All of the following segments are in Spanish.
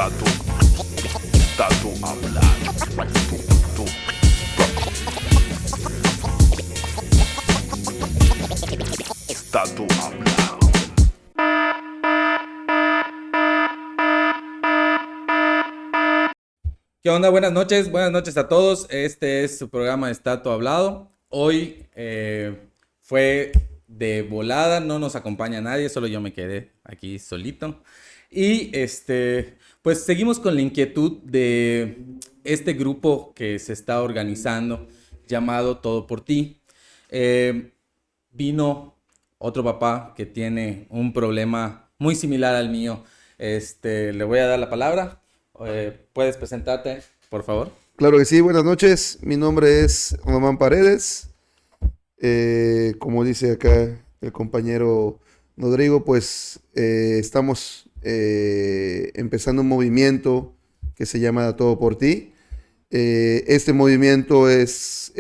Tato, Tato hablando. Tato hablando. ¿Qué onda? Buenas noches a todos. Este es su programa de Tato Hablado. Hoy fue de volada, no nos acompaña nadie, solo yo me quedé aquí solito. Y pues seguimos con la inquietud de este grupo que se está organizando llamado Todo por Ti. Vino otro papá que tiene un problema muy similar al mío. Le voy a dar la palabra. ¿Puedes presentarte, por favor? Claro que sí, buenas noches. Mi nombre es Román Paredes. Como dice acá el compañero Rodrigo, pues estamos empezando un movimiento que se llama Todo por Ti. Este movimiento es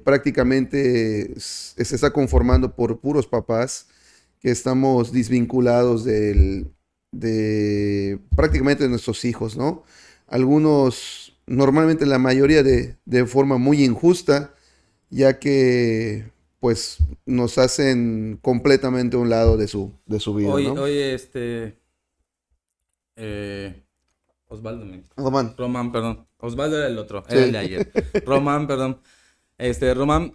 prácticamente se está conformando por puros papás que estamos desvinculados de prácticamente de nuestros hijos, ¿no? Algunos, normalmente la mayoría de forma muy injusta, ya que pues nos hacen completamente a un lado de su vida, Oye, ¿no? oye, eh, Osvaldo Román, Román, perdón. Osvaldo era el otro, era el sí. de ayer. Román, perdón. Román,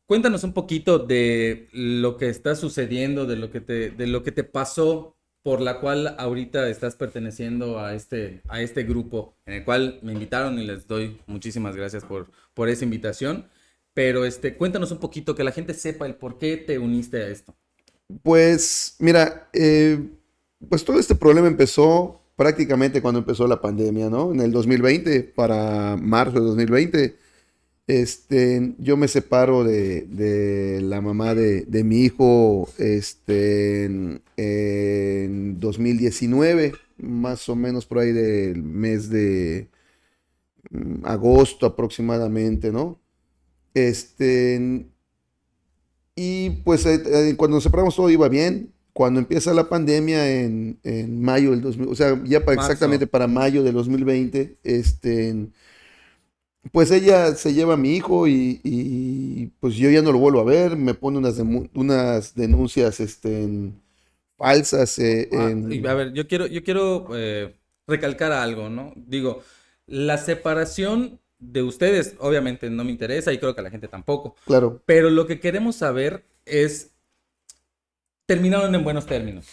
cuéntanos un poquito de lo que está sucediendo, de lo que te pasó, por la cual ahorita estás perteneciendo a este grupo, en el cual me invitaron y les doy muchísimas gracias por esa invitación. Pero cuéntanos un poquito, que la gente sepa el por qué te uniste a esto. Pues mira, pues todo este problema empezó prácticamente cuando empezó la pandemia, ¿no? En el 2020, para marzo de 2020, yo me separo de la mamá de mi hijo, en 2019, más o menos por ahí del mes de agosto aproximadamente, ¿no? Este, y pues cuando nos separamos todo iba bien. Cuando empieza la pandemia en mayo del 2000, o sea, ya exactamente Marzo. para mayo del 2020, pues ella se lleva a mi hijo y, pues yo ya no lo vuelvo a ver, me pone unas denuncias falsas. Y a ver, yo quiero recalcar algo, ¿no? Digo, la separación de ustedes obviamente no me interesa y creo que a la gente tampoco, Claro, pero lo que queremos saber es, ¿terminaron en buenos términos?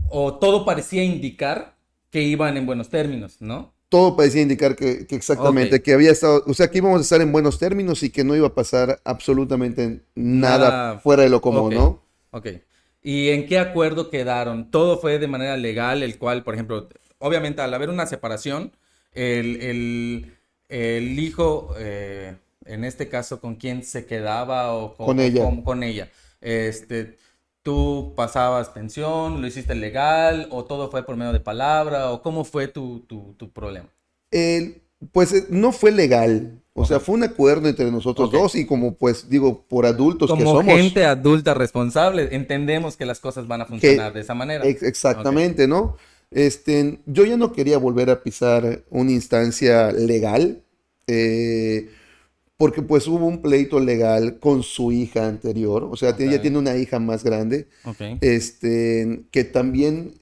O todo parecía indicar que iban en buenos términos, ¿no? todo parecía indicar que Ok, exactamente, que había estado, o sea, que íbamos a estar en buenos términos y que no iba a pasar absolutamente nada nada, fuera de lo común, ok, ¿no? ok. ¿Y en qué acuerdo quedaron? ¿Todo fue de manera legal, el cual, por ejemplo, obviamente al haber una separación, el, el, el hijo, en este caso, ¿con quién se quedaba Con ella. con ella? ¿Tú pasabas pensión, lo hiciste legal o todo fue por medio de palabra o cómo fue tu problema? El- pues no fue legal, o Ok, sea, fue un acuerdo entre nosotros ok. dos y como pues digo, por adultos que Como somos, gente adulta responsable, entendemos que las cosas van a funcionar que de esa manera. Ok, exactamente, ¿no? Yo ya no quería volver a pisar una instancia legal, eh, porque pues hubo un pleito legal con su hija anterior, o sea, ok, ella tiene una hija más grande, ok, que también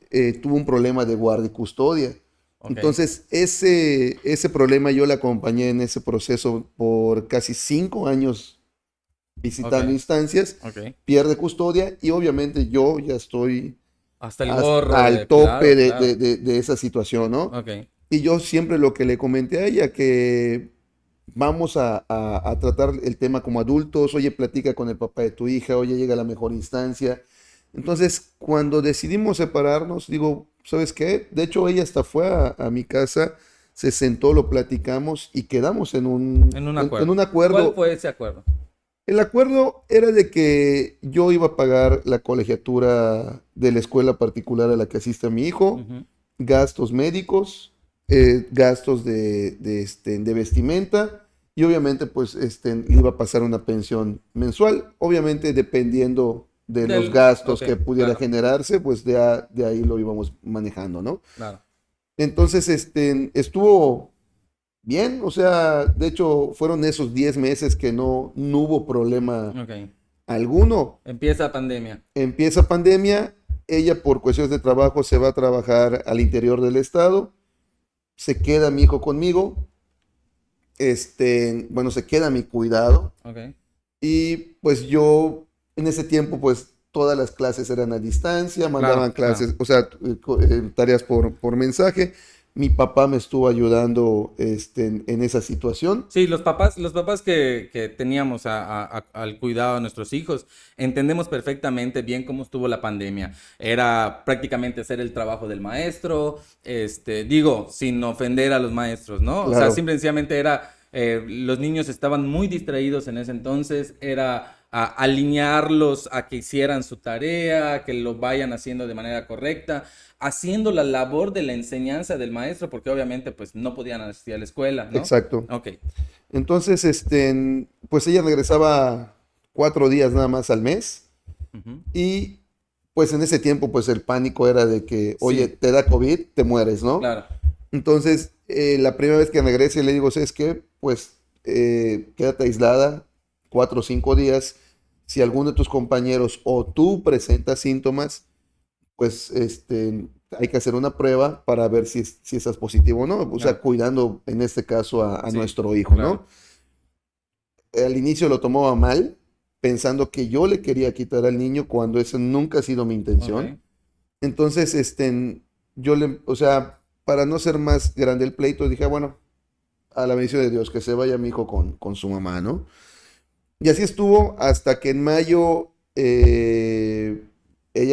tuvo un problema de guardia y custodia. ok, Entonces, ese problema yo la acompañé en ese proceso por casi 5 años ok, visitando instancias, ok. pierde custodia y obviamente yo ya estoy Hasta el hasta gorro al de, tope claro, de, claro. de- de- de esa situación, ¿no? Ok, Y yo siempre lo que le comenté a ella, que vamos a tratar el tema como adultos, oye, platica con el papá de tu hija, oye, llega a la mejor instancia. Entonces, cuando decidimos separarnos, digo, ¿sabes qué? De hecho, ella hasta fue a mi casa, se sentó, lo platicamos y quedamos en un, en un en acuerdo. un ¿Cuál acuerdo. fue ese acuerdo? El acuerdo era de que yo iba a pagar la colegiatura de la escuela particular a la que asiste a mi hijo, Ujú, gastos médicos, gastos de vestimenta y obviamente pues le iba a pasar una pensión mensual, obviamente dependiendo de los del, gastos ok, que pudiera claro, generarse, pues de ahí lo íbamos manejando, ¿no? claro. Entonces, estuvo bien, o sea, de hecho, fueron esos 10 meses que no hubo problema Ok. alguno. Empieza pandemia. Empieza pandemia, ella por cuestiones de trabajo se va a trabajar al interior del estado, se queda mi hijo conmigo, bueno, se queda a mi cuidado Ok. y pues yo en ese tiempo pues todas las clases eran a distancia, mandaban Claro, claro. clases, o sea, tareas por mensaje. Mi papá me estuvo ayudando en esa situación. Sí, los papás que teníamos al cuidado de nuestros hijos, entendemos perfectamente bien cómo estuvo la pandemia. Era prácticamente hacer el trabajo del maestro, digo, sin ofender a los maestros, ¿no? O sea, Claro, simplemente era, los niños estaban muy distraídos en ese entonces, era alinearlos a que hicieran su tarea, que lo vayan haciendo de manera correcta, haciendo la labor de la enseñanza del maestro, porque obviamente pues no podían asistir a la escuela, ¿no? exacto. Ok. Entonces, pues ella regresaba 4 días nada más al mes Ujú. y pues en ese tiempo pues el pánico era de que, oye, Sí, te da COVID, te mueres, ¿no? claro. Entonces, la primera vez que regrese le digo, ¿sabes qué? Pues quédate aislada 4 o 5 días. Si alguno de tus compañeros o tú presentas síntomas, pues hay que hacer una prueba para ver si estás positivo o no. O sea, Claro. cuidando en este caso a Sí, nuestro hijo, claro. ¿no? Al inicio lo tomaba mal, pensando que yo le quería quitar al niño cuando eso nunca ha sido mi intención. Ok. Entonces, o sea, para no ser más grande el pleito, dije, "Ah, bueno, a la bendición de Dios, que se vaya mi hijo con su mamá, ¿no?" Y así estuvo hasta que en mayo ella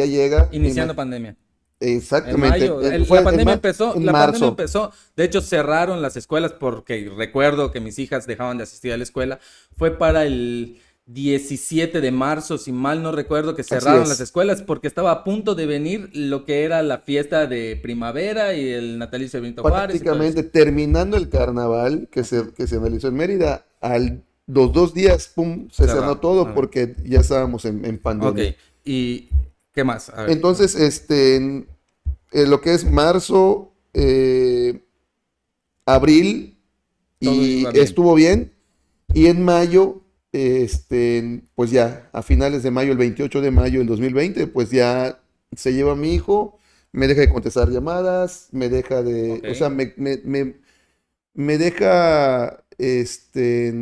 llega, Iniciando pandemia. En exactamente, mayo, la pandemia empezó, en la pandemia marzo, empezó, de hecho cerraron las escuelas porque recuerdo que mis hijas dejaban de asistir a la escuela. Fue para el 17 de marzo, si mal no recuerdo, que así cerraron las es. escuelas porque estaba a punto de venir lo que era la fiesta de primavera y el natalicio de Benito Juárez y todo eso. Prácticamente terminando el carnaval Ok. que se realizó en Mérida, los 2 días, pum, se cerró Cerrado. todo Ok. porque ya estábamos en Ok. pandemia. ¿Y qué más? A ver. Entonces, lo que es marzo, abril, Todo y iba bien. estuvo bien. Y en mayo, pues ya, a finales de mayo, el 28 de mayo del 2020 pues ya se lleva a mi hijo, me deja de contestar llamadas, me deja de, o sea, Ok. me deja,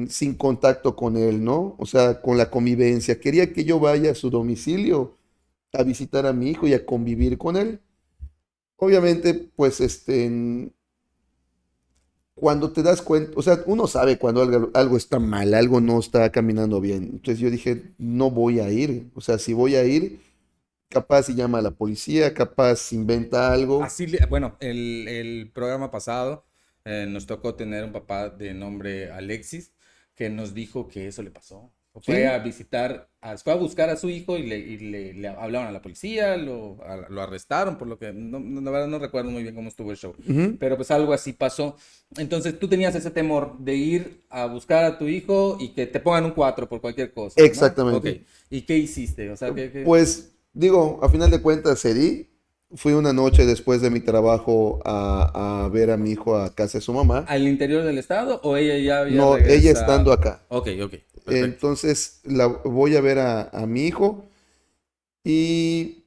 sin contacto con él, ¿no? O sea, con la convivencia. Quería que yo vaya a su domicilio a visitar a mi hijo y a convivir con él. Obviamente, pues, cuando te das cuenta, o sea, uno sabe cuando algo está mal, algo no está caminando bien. Entonces yo dije, no voy a ir. O sea, si voy a ir, capaz si llama a la policía, capaz si inventa algo. Así, bueno, el programa pasado nos tocó tener un papá de nombre Alexis que nos dijo que eso le pasó. Fue a ¿Sí? visitar, fue a buscar a su hijo y le hablaron a la policía, lo arrestaron, por lo que la verdad no recuerdo muy bien cómo estuvo el show, Ujú. pero pues algo así pasó. Entonces tú tenías ese temor de ir a buscar a tu hijo y que te pongan un 4 por cualquier cosa, ¿no? Ok. Exactamente. ¿Y qué hiciste? O sea, Pues digo, a final de cuentas cedí. Fui una noche después de mi trabajo a ver a mi hijo a casa de su mamá. al interior del estado o ella ya había No, ella estando regresado? acá. Ok, ok, perfecto. Entonces voy a ver a mi hijo y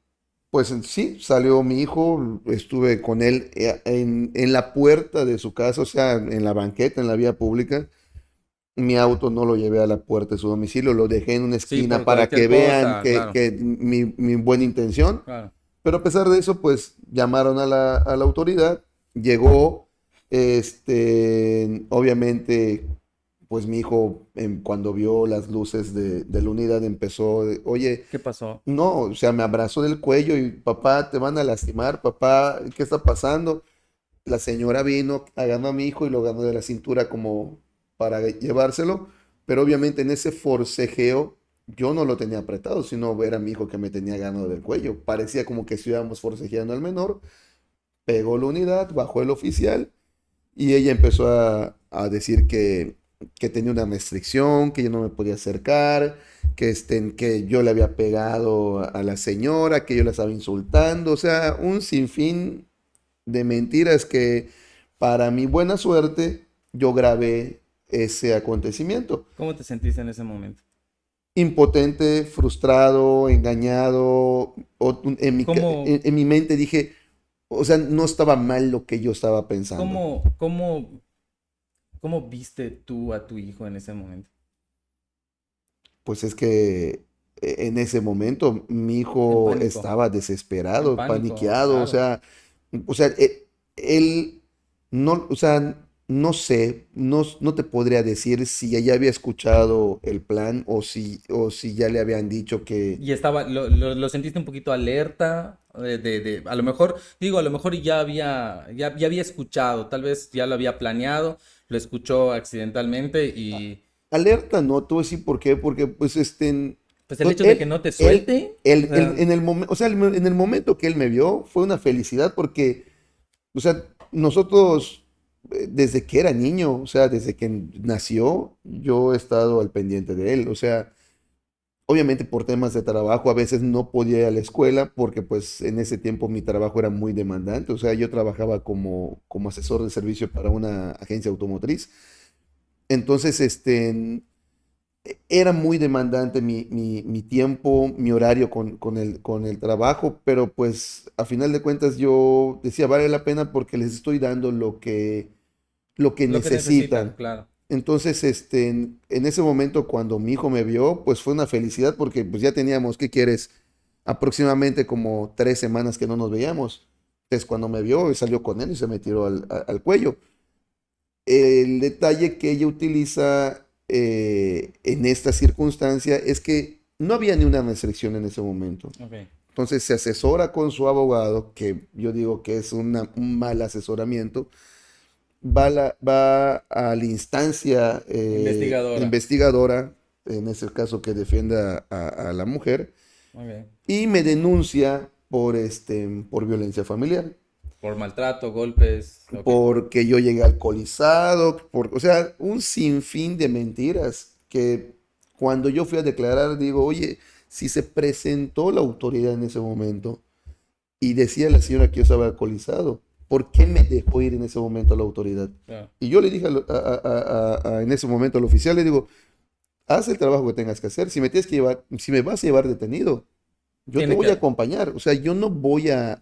pues sí, salió mi hijo, estuve con él en la puerta de su casa, o sea, en la banqueta, en la vía pública. Mi auto no lo llevé a la puerta de su domicilio, lo dejé en una Sí, esquina por para cualquier que vean cosa, claro, que mi buena intención. claro. Pero a pesar de eso, pues llamaron a la autoridad, llegó, obviamente, pues mi hijo, cuando vio las luces de la unidad, empezó, oye, ¿Qué pasó? no, o sea, me abrazó del cuello y papá, te van a lastimar, papá, ¿qué está pasando? La señora vino, agarró a mi hijo y lo agarró de la cintura como para llevárselo, pero obviamente en ese forcejeo yo no lo tenía apretado, sino era mi hijo que me tenía agarrado del cuello. Parecía como que estuviéramos forcejeando al menor, pegó la unidad, bajó el oficial y ella empezó a decir que tenía una restricción, que yo no me podía acercar, que yo le había pegado a la señora, que yo la estaba insultando, o sea, un sinfín de mentiras que para mi buena suerte yo grabé ese acontecimiento. ¿Cómo te sentiste en ese momento? Impotente, frustrado, engañado. ¿Cómo, En mi mente dije, o sea, no estaba mal lo que yo estaba pensando. cómo viste tú a tu hijo en ese momento? Pues es que en ese momento mi En hijo pánico, estaba en desesperado, pánico, paniqueado, claro. o sea, él no, o sea, no sé, no te podría decir si ya había escuchado el plan o si ya le habían dicho que Y estaba, lo sentiste un poquito alerta, a lo mejor, digo, a lo mejor ya había escuchado, tal vez ya lo había planeado, lo escuchó accidentalmente y alerta, no, te voy a decir por qué, porque pues pues el hecho de que no te él, suelte, o sea, en el momento, o sea, en el momento que él me vio fue una felicidad porque, o sea, nosotros desde que era niño, o sea, desde que nació, yo he estado al pendiente de él, o sea, obviamente por temas de trabajo a veces no podía ir a la escuela porque pues en ese tiempo mi trabajo era muy demandante, o sea, yo trabajaba como asesor de servicio para una agencia automotriz. Entonces, era muy demandante mi tiempo, mi horario con el trabajo, pero pues a final de cuentas yo decía, vale la pena porque les estoy dando lo que lo que necesitan, necesitan. claro. Entonces, en ese momento cuando mi hijo me vio, pues fue una felicidad porque pues ya teníamos, ¿qué quieres? Aproximadamente como 3 semanas que no nos veíamos. Entonces cuando me vio, salió con él y se me tiró al cuello. El detalle que ella utiliza en esta circunstancia es que no había ni una restricción en ese momento. Ok. Entonces se asesora con su abogado, que yo digo que es un mal asesoramiento, va a la instancia Investigadora. investigadora, en ese caso que defienda a la mujer, Ok. y me denuncia por violencia familiar. Por maltrato, golpes, ok. Porque yo llegué alcoholizado, o sea, un sinfín de mentiras que cuando yo fui a declarar digo, oye, si se presentó la autoridad en ese momento y decía la señora que yo estaba alcoholizado, ¿por qué me dejó ir en ese momento la autoridad? Claro. Y yo le dije en ese momento al oficial, le digo, haz el trabajo que tengas que hacer, si me tienes que llevar, si me vas a llevar detenido, yo te Tiene voy a que acompañar, o sea, yo no voy a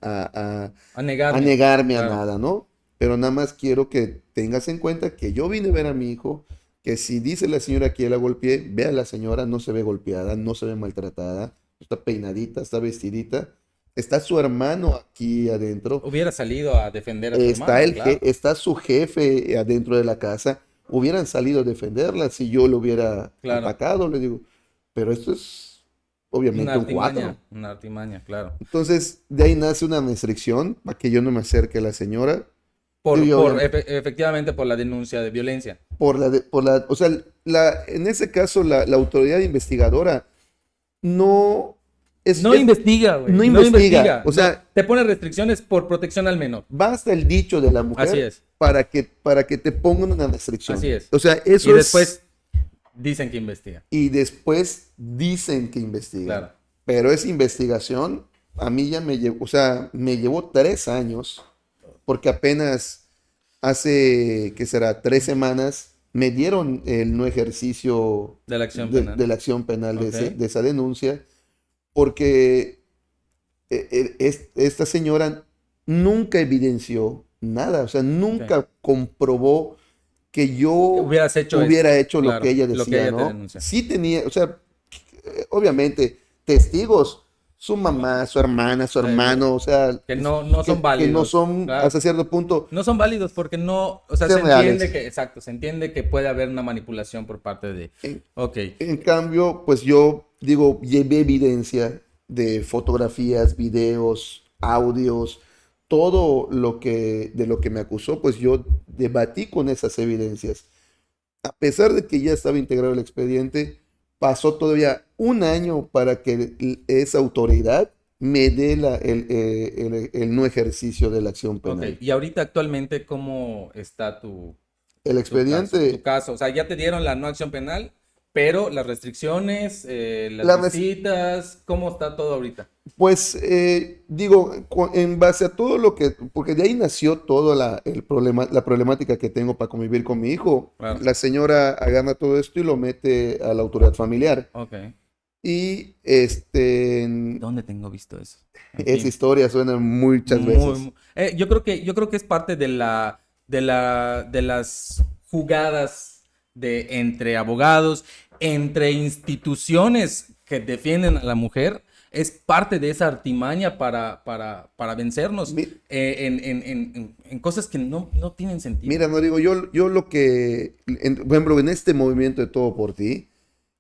anegarme, negarme a claro. nada, ¿no? Pero nada más quiero que tengas en cuenta que yo vine a ver a mi hijo, que si dice la señora que la golpeé, ve a la señora, no se ve golpeada, no se ve maltratada, está peinadita, está vestidita, está su hermano aquí adentro, Hubiera salido a defender a tu hermano, claro. está su jefe adentro de la casa, hubieran salido a defenderla si yo lo hubiera Claro. atacado, le digo, pero esto es Una obviamente un artimaña, cuatro. una artimaña, claro. Entonces, de ahí nace una restricción para que yo no me acerque a la señora. Digo, yo, Efectivamente por la denuncia de violencia. o sea, en ese caso, la autoridad investigadora no No investiga, güey. no No investiga. investiga. O No, sea, te pone restricciones por protección al menor. basta el dicho de la Así mujer es, para que te pongan una restricción. así es. O sea, Y eso es, después dicen que investiga. y después dicen que investigan. Claro. Pero esa investigación a mí ya me llevó, o sea, me llevó 3 años, porque apenas hace, ¿qué será? 3 semanas me dieron el no ejercicio De la acción penal. de la acción penal Ok. de esa denuncia, porque esta señora nunca evidenció nada, o sea, Ok. nunca comprobó que yo Hubieras hecho esto. hubiera hecho lo que Claro. ella Lo que decía, ella te ¿no? denuncia. Sí tenía, o sea, obviamente, testigos, su mamá, su hermana, su De- hermano, o sea, que no son que no válidos. son Claro. hasta cierto punto No son válidos porque no, o sea, se ser entiende reales. que, exacto, se entiende que puede haber una manipulación por parte de, En, ok, en cambio, pues yo digo, llevé evidencia de fotografías, videos, audios, todo lo que de lo que me acusó, pues yo debatí con esas evidencias. A pesar de que ya estaba integrado el expediente, pasó todavía un año para que esa autoridad me dé el no ejercicio de la acción ok. penal. Y ahorita actualmente, ¿cómo está El tu caso? Tu expediente caso, o sea, ya te dieron la no acción penal, Pero las restricciones, las La res- visitas, ¿cómo está todo ahorita? Pues digo, en base a todo lo que, porque de ahí nació toda la problemática que tengo para convivir con mi hijo. Claro. La señora agarra todo esto y lo mete a la autoridad familiar. Ok. Y ¿Dónde tengo visto eso? En esa fin. historia suena muchas veces. Yo creo que es parte de las jugadas de entre abogados, entre instituciones que defienden a la mujer. Es parte de esa artimaña para vencernos Mi- en cosas que no tienen sentido. Mira, no digo, yo lo que, por ejemplo, en este movimiento de Todo por Ti,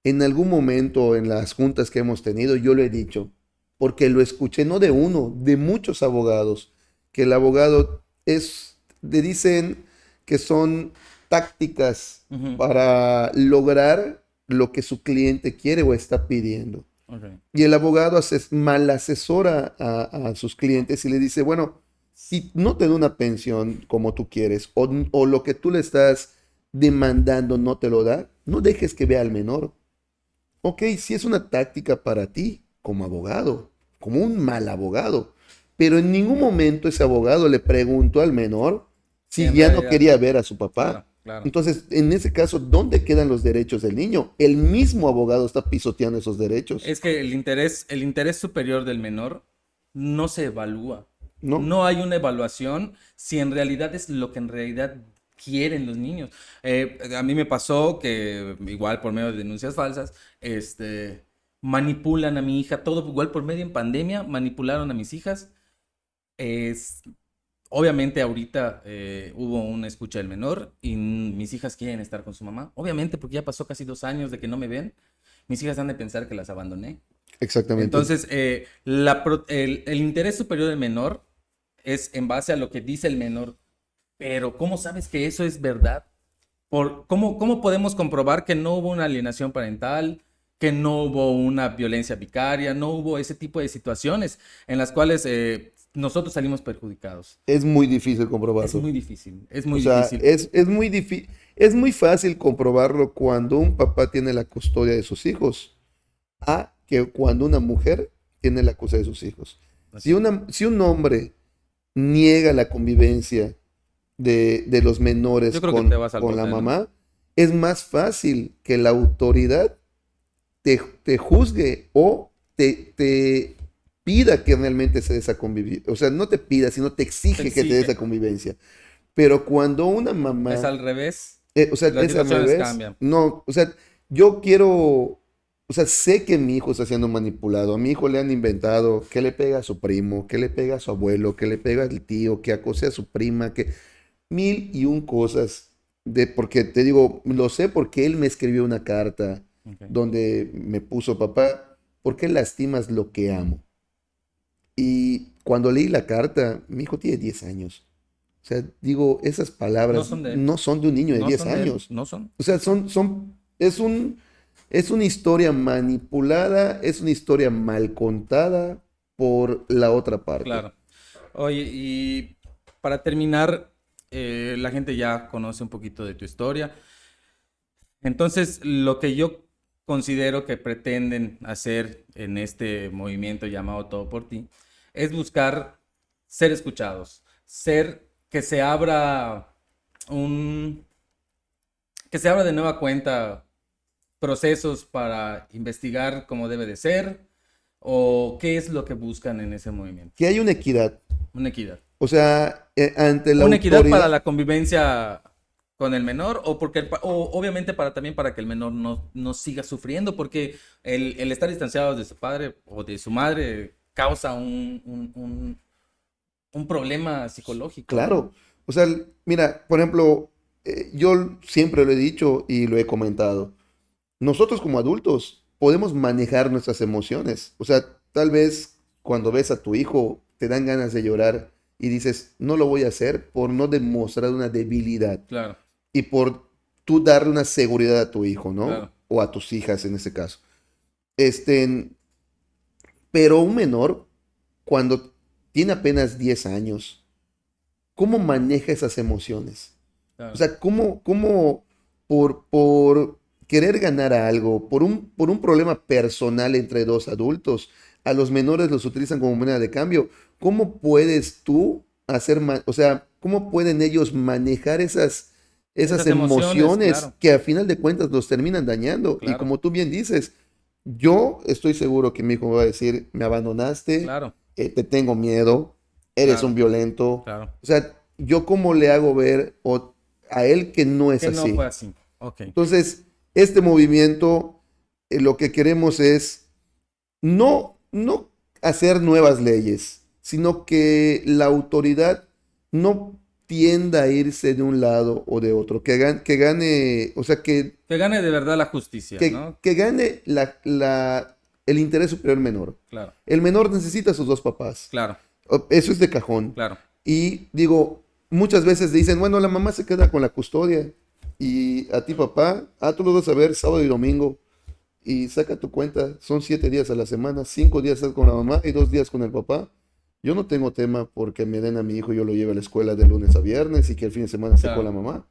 en algún momento en las juntas que hemos tenido, yo lo he dicho, porque lo escuché no de uno, de muchos abogados, que el abogado le dicen que son tácticas Ujú. para lograr lo que su cliente quiere o está pidiendo. Ok. Y el abogado mal asesora a sus clientes y le dice, bueno, si no te da una pensión como tú quieres o lo que tú le estás demandando no te lo da, no dejes que vea al menor. Ok, si es una táctica para ti como abogado, como un mal abogado, pero en ningún momento ese abogado le preguntó al menor Sí, si en ya no realidad, quería ver a su claro, papá. claro. Entonces, en ese caso, ¿dónde quedan los derechos del niño? El mismo abogado está pisoteando esos derechos, Es que el interés superior del menor no se evalúa. ¿no? No hay una evaluación si en realidad es lo que en realidad quieren los niños. A mí me pasó que igual por medio de denuncias falsas, manipulan a mi hija, todo igual por medio en pandemia, manipularon a mis hijas. Es, Obviamente ahorita hubo una escucha del menor y mis hijas quieren estar con su mamá. Obviamente porque ya pasó casi 2 años de que no me ven. Mis hijas han de pensar que las abandoné. Exactamente. Entonces, el interés superior del menor es en base a lo que dice el menor. Pero ¿cómo sabes que eso es verdad? ¿Cómo podemos comprobar que no hubo una alienación parental, que no hubo una violencia vicaria, no hubo ese tipo de situaciones en las cuales nosotros salimos perjudicados? Es muy difícil Es comprobarlo. muy difícil, es O muy sea, difícil. es muy difícil, es muy fácil comprobarlo cuando un papá tiene la custodia de sus hijos, a que cuando una mujer tiene la custodia de sus hijos. Así es. Si un hombre niega la convivencia de los menores Yo creo que te vas al con la bote, ¿no? mamá, es más fácil que la autoridad te juzgue o te pida que realmente se dé esa convivencia. O sea, no te pida, sino te Te exige que te dé esa exige. convivencia. Pero cuando una Es mamá, al revés. o sea, Las es al situaciones revés, cambian. no, o sea, yo quiero, o sea, sé que mi hijo está siendo manipulado. A mi hijo le han inventado que le pega a su primo, que le pega a su abuelo, que le pega al tío, que acose a su prima, que mil y un cosas. Porque te digo, lo sé porque él me escribió una carta Ok. donde me puso, papá, ¿por qué lastimas lo que amo? Y cuando leí la carta, mi hijo tiene 10 años. O sea, digo, esas No palabras son de él. no son de un niño de No 10 son de él. años. No son. O sea, es una historia manipulada, es una historia mal contada por la otra parte. Claro. Oye, y para terminar, la gente ya conoce un poquito de tu historia. Entonces, lo que yo considero que pretenden hacer en este movimiento llamado Todo por Ti es buscar ser escuchados, ser que se abra un, que se abra de nueva cuenta procesos para investigar cómo debe de ser o qué es lo que buscan en ese movimiento. Que hay una equidad. Una equidad. O sea, ante la Una equidad para autoridad, la convivencia con el menor o porque o obviamente también para que el menor no siga sufriendo porque el estar distanciado de su padre o de su madre causa un problema psicológico, ¿no? claro. O sea, mira, por ejemplo, yo siempre lo he dicho y lo he comentado. Nosotros como adultos podemos manejar nuestras emociones. O sea, tal vez cuando ves a tu hijo te dan ganas de llorar y dices, no lo voy a hacer por no demostrar una debilidad Claro, y por tú darle una seguridad a tu hijo, ¿no? claro. O a tus hijas en este caso. Este, pero un menor, cuando tiene apenas 10 años, ¿cómo maneja esas emociones? O Claro. sea, ¿cómo por querer ganar algo por un problema personal entre dos adultos, a los menores los utilizan como moneda de cambio. ¿Cómo puedes tú o sea, cómo pueden ellos manejar esas Esas emociones, emociones claro, que a final de cuentas los terminan dañando? Y claro, como tú bien dices, yo estoy seguro que mi hijo me va a decir, me abandonaste, claro, te tengo miedo, eres un claro, violento. claro. O sea, yo cómo le hago ver a él que no es Que no fue así. así. Ok, Entonces, este movimiento, lo que queremos es no hacer nuevas leyes, sino que la autoridad no tienda a irse de un lado o de otro, que gane, o sea, que gane de verdad la justicia, ¿no? que gane el interés superior menor. Claro, El menor necesita a sus dos papás. claro, Eso es de cajón. claro, Y digo, muchas veces dicen, bueno, la mamá se queda con la custodia y a ti papá, tú lo vas a ver sábado y domingo y saca tu cuenta, son 7 días a la semana, 5 días estás con la mamá y 2 días con el papá. Yo no tengo tema porque me den a mi hijo y yo lo lleve a la escuela de lunes a viernes y que el fin de semana esté con la claro. mamá.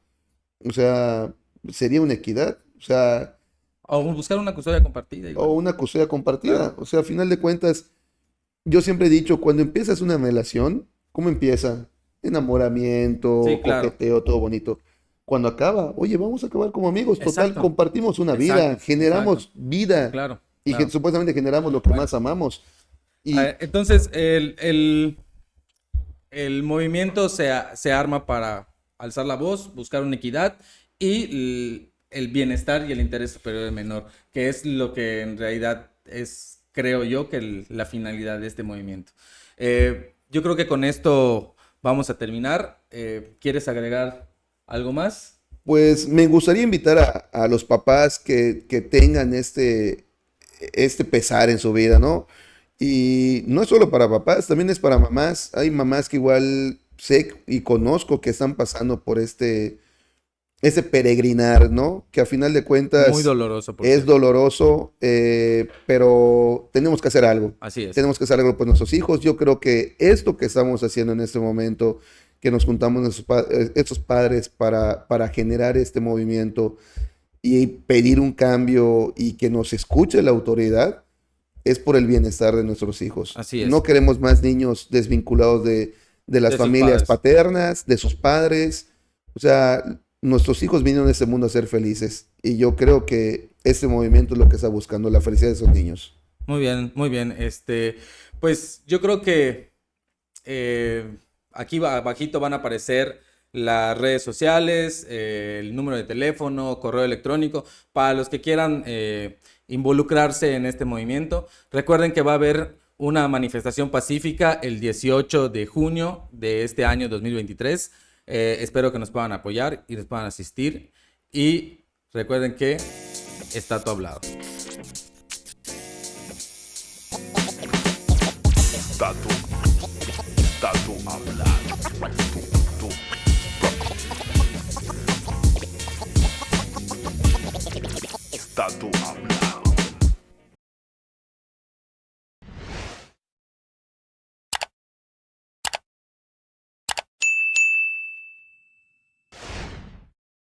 O sea, sería una equidad. O sea, O buscar una custodia compartida o igual. una custodia compartida. Claro. O sea, a final de cuentas, yo siempre he dicho, cuando empiezas una relación, ¿cómo empieza? Enamoramiento, Sí, claro. coqueteo, todo bonito. Cuando acaba, oye, vamos a acabar como amigos. Total, Exacto, compartimos una vida, exacto, exacto. generamos vida Claro, y claro. supuestamente generamos lo que Bueno, más amamos. Y entonces el movimiento se arma para alzar la voz, buscar una equidad y el bienestar y el interés superior del menor, que es lo que en realidad es, creo yo, que la finalidad de este movimiento. Yo creo que con esto vamos a terminar. ¿Quieres agregar algo más? pues me gustaría invitar a los papás que tengan este pesar en su vida, ¿no? Y no es solo para papás, también es para mamás. Hay mamás que igual sé y conozco que están pasando por ese peregrinar, ¿no? Que a final de Muy cuentas doloroso, por es cierto. doloroso, pero tenemos que hacer algo. Así es. Tenemos que hacer algo por nuestros hijos. Yo creo que esto que estamos haciendo en este momento, que nos juntamos estos padres para generar este movimiento y pedir un cambio y que nos escuche la autoridad, es por el bienestar de nuestros hijos. Así No es. queremos más niños desvinculados de las De sus familias padres. paternas, de sus padres. O sea, nuestros hijos vinieron a este mundo a ser felices. Y yo creo que este movimiento es lo que está buscando, la felicidad de esos niños. Muy bien, muy bien. Pues yo creo que eh, aquí abajito van a aparecer las redes sociales, el número de teléfono, correo electrónico, para los que quieran involucrarse en este movimiento. Recuerden que va a haber una manifestación pacífica el 18 de junio de este año 2023. Espero que nos puedan apoyar y nos puedan asistir. Y recuerden que está todo hablado. Está tú hablando.